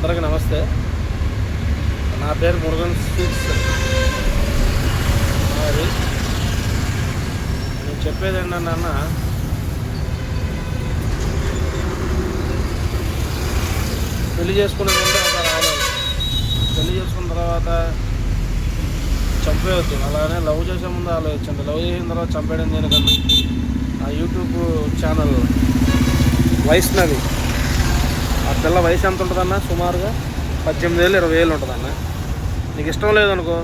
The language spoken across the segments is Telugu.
అందరికీ నమస్తే. నా పేరు మురుగన్ స్వీట్స్. అది నేను చెప్పేది ఏంటంటే అన్న, పెళ్లి చేసుకునేది ఉంటే ఒక రావాలి. పెళ్లి చేసుకున్న తర్వాత చంపేయచ్చు. అలానే లవ్ చేసే ముందు ఆలోచించండి. లవ్ చేసిన తర్వాత చంపేయడం దేనికన్నా. ఆ యూట్యూబ్ ఛానల్ వైష్ణవి, ఆ పిల్ల వయసు ఎంత ఉంటుందన్న? సుమారుగా 18 ఏళ్ళు 20 ఏళ్ళు ఉంటుందన్న. నీకు ఇష్టం లేదనుకో,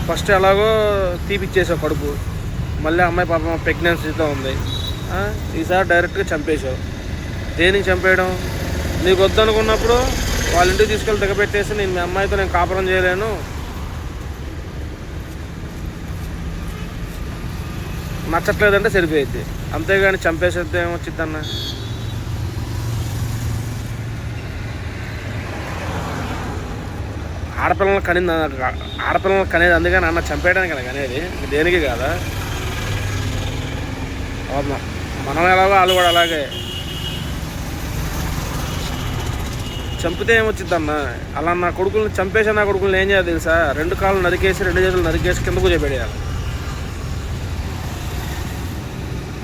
ఫస్ట్ ఎలాగో తీపిచ్చేసావు కడుపు, మళ్ళీ అమ్మాయి పాపం ప్రెగ్నెన్సీతో ఉంది, ఈసారి డైరెక్ట్గా చంపేశావు. దేనికి చంపేయడం? నీకు వద్దనుకున్నప్పుడు వాళ్ళ ఇంటికి తీసుకెళ్ళి దిగబెట్టేసి, నేను మీ అమ్మాయితో నేను కాపురం చేయలేను, నచ్చట్లేదంటే సరిపోయింది. అంతేగాని చంపేసేది ఏమొచ్చిద్దన్న? ఆడపిల్లలను కనేది అందుకని అన్న చంపేయడానికి కదా కనేది, దేనికి కాదా? మనం ఎలాగో వాళ్ళు కూడా అలాగే. చంపితే ఏమొచ్చిద్దన్న? అలా నా కొడుకుల్ని చంపేసి నా కొడుకుల్ని ఏం చేయాలి తెలుసా? 2 కాళ్ళు నరికేసి 2 చేతులు నరికేసి కింద కూర్చోబెట్టేయాలి.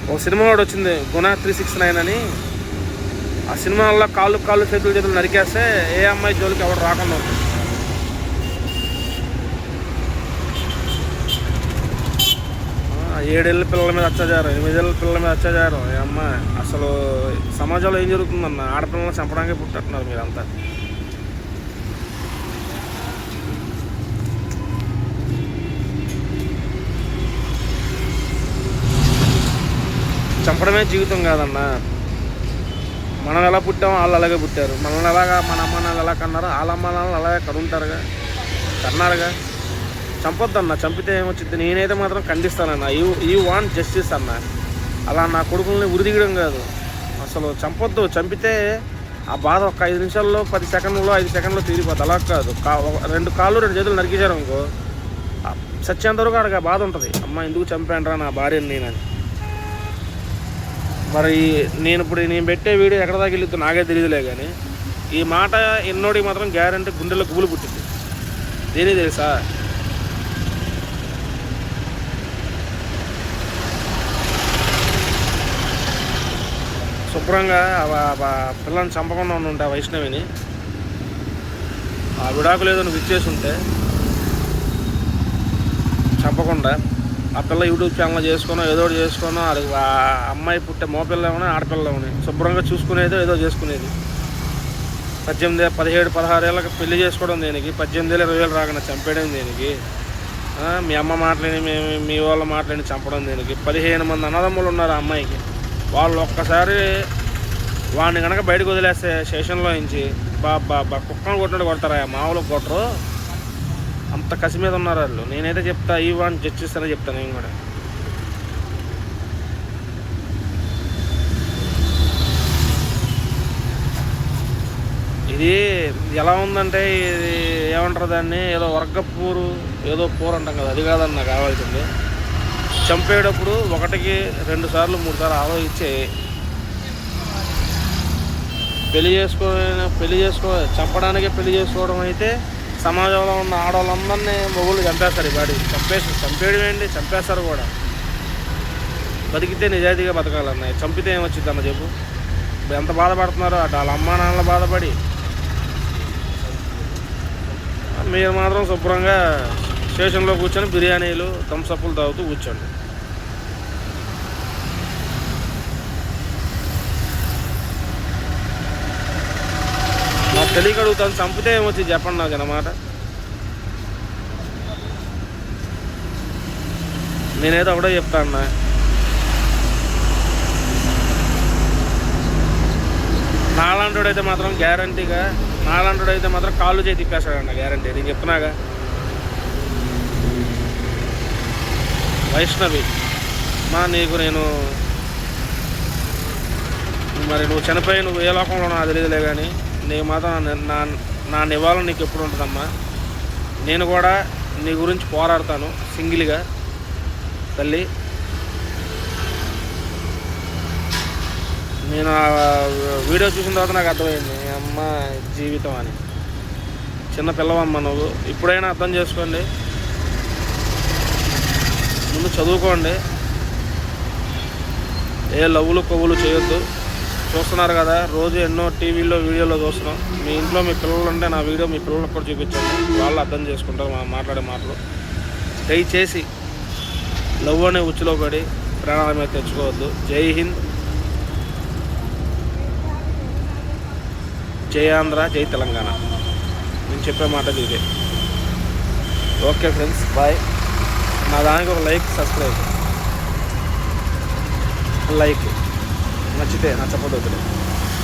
ఒక సినిమా కూడా వచ్చింది, గుణ 369 అని. ఆ సినిమాల్లో కాళ్ళు చేతులు నరికేస్తే ఏ అమ్మాయి జోలికి ఎవరు రాకుండా ఉంటుంది. 7 ఏళ్ళ పిల్లల మీద అత్యాచారం, 8 ఏళ్ళ పిల్లల మీద అత్యాచారం. ఏ అమ్మ, అసలు సమాజంలో ఏం జరుగుతుందన్న? ఆడపిల్లలను చంపడానికి పుట్టట్టున్నారు మీరంతా. చంపడమే జీవితం కాదన్న. మనం ఎలా పుట్టామో వాళ్ళు అలాగే పుట్టారు. మనల్ని ఎలాగా మన అమ్మ నాన్నలు ఎలా కన్నారో వాళ్ళ అమ్మ నాన్నలు అలాగే కనుంటారుగా, కన్నారుగా. చంపొద్దన్న. చంపితే ఏమొచ్చింది? నేనైతే మాత్రం ఖండిస్తానన్న. యూ వాంట్ జస్టిస్ అన్న. అలా నా కొడుకుల్ని ఉరిదిగడం కాదు, అసలు చంపొద్దు. చంపితే ఆ బాధ ఒక 5 నిమిషాల్లో 10 సెకండ్లో 5 సెకండ్లో తీరిపోద్ది. అలా కాదు, 2 కాళ్ళు 2 చేతులు నరికేశారు అనుకో, సత్యంతవరకు ఆడగా బాధ ఉంటుంది. అమ్మ ఎందుకు చంపానురా నా భార్యని నేనని. మరి నేను పెట్టే వీడియో ఎక్కడ దాకా వెళ్ళిద్దో నాకే తెలియదులే, కానీ ఈ మాట ఎన్నోడికి మాత్రం గ్యారంటీ గుండెల్లో గుబులు పుట్టింది. దేని తెలుసా? శుభ్రంగా పిల్లని చంపకుండా ఉంటే ఆ వైష్ణవిని, ఆ విడాకులు ఏదో నువ్వు ఇచ్చేసి ఉంటే చంపకుండా, ఆ పిల్ల యూట్యూబ్ ఛానల్ చేసుకోనో ఏదో ఒకటి చేసుకోనో, అది ఆ అమ్మాయి పుట్టే మోపిల్లమని ఆడపిల్లమని శుభ్రంగా చూసుకునేదో ఏదో చేసుకునేది. 18, 17, 16 ఏళ్ళకి పెళ్లి చేసుకోవడం దేనికి? 18 ఏళ్ళు 20 ఏళ్ళు రాకుండా చంపేయడం దేనికి? మీ అమ్మ మాటలేని మీ వాళ్ళ మాటలేని చంపడం దేనికి? 15 మంది అన్నదమ్ములు ఉన్నారు ఆ అమ్మాయికి. వాళ్ళు ఒక్కసారి వాడిని కనుక బయటకు వదిలేస్తే స్టేషన్లో నుంచి బాబా కుక్కను కొట్టినట్టు కొడతారా? మామూలు కొట్టరు, అంత కసి మీద ఉన్నారు వాళ్ళు. నేనైతే చెప్తా, ఈ వాడిని జడ్జిస్ అని చెప్తాను నేను కూడా. ఇది ఎలా ఉందంటే, ఇది ఏమంటారు దాన్ని, ఏదో వర్గపూరు ఏదో పూరు అంటాం కదా, అది కాదని నాకు కావాల్సింది. చంపేటప్పుడు 1కి 2 సార్లు 3 సార్లు ఆలోచించి పెళ్లి చంపడానికే పెళ్లి చేసుకోవడం అయితే సమాజంలో ఉన్న ఆడవాళ్ళందరినీ మొగుళ్ళు చంపేస్తారు. ఈ బాడీ చంపేయడం ఏంటి, చంపేస్తారు కూడా. బతికితే నిజాయితీగా బతకాలన్నాయి. చంపితే ఏమొచ్చిందన్న చెప్పు? ఎంత బాధపడుతున్నారో అటు వాళ్ళ అమ్మా నాన్నలు బాధపడి, మీరు మాత్రం శుభ్రంగా స్టేషన్లో కూర్చొని బిర్యానీలు థమ్సప్లు తాగుతూ కూర్చోండి. నాకు తెలియక అడుగుతాను, చంపితే ఏమొచ్చి చెప్పండి నాకు అన్నమాట. నేనేదో ఒకటే చెప్తాను, నాలాంటోడైతే మాత్రం గ్యారంటీగా, నాలాంటోడైతే మాత్రం కాళ్ళు చేతి తిప్పేస్తాడన్న గ్యారంటీ. నేను చెప్తున్నాగా. వైష్ణవి నీకు నేను మరి నువ్వు చనిపోయి నువ్వు ఏ లోకంలో నాకు తెలియదులే, కానీ నీకు మాత్రం నా నివాళం నీకు ఎప్పుడు ఉంటుందమ్మా. నేను కూడా నీ గురించి పోరాడతాను సింగిల్గా తల్లి. నేను ఆ వీడియో చూసిన తర్వాత నాకు అర్థమైంది, అమ్మ జీవితం అని. చిన్న పిల్లవమ్మ నువ్వు, ఇప్పుడైనా అర్థం చేసుకోండి, ముందు చదువుకోండి, ఏ లవ్వులు కొవ్వులు చేయొద్దు. చూస్తున్నారు కదా, రోజు ఎన్నో టీవీలో వీడియోలో చూస్తున్నాం. మీ ఇంట్లో మీ పిల్లలు ఉంటే నా వీడియో మీ పిల్లలకు కూడా చూపించండి, వాళ్ళు అర్థం చేసుకుంటారు మనం మాట్లాడే మాటలు. దయచేసి లవ్ అనే ఉచ్చులో పడి ప్రాణాల మీద తెచ్చుకోవద్దు. జై హింద్, జై ఆంధ్ర, జై తెలంగాణ. నేను చెప్పే మాట ఇదే. Okay friends, bye. నా దానికి ఒక లైక్, సబ్స్క్రైబ్. లైక్ నచ్చితే, నచ్చకపోతే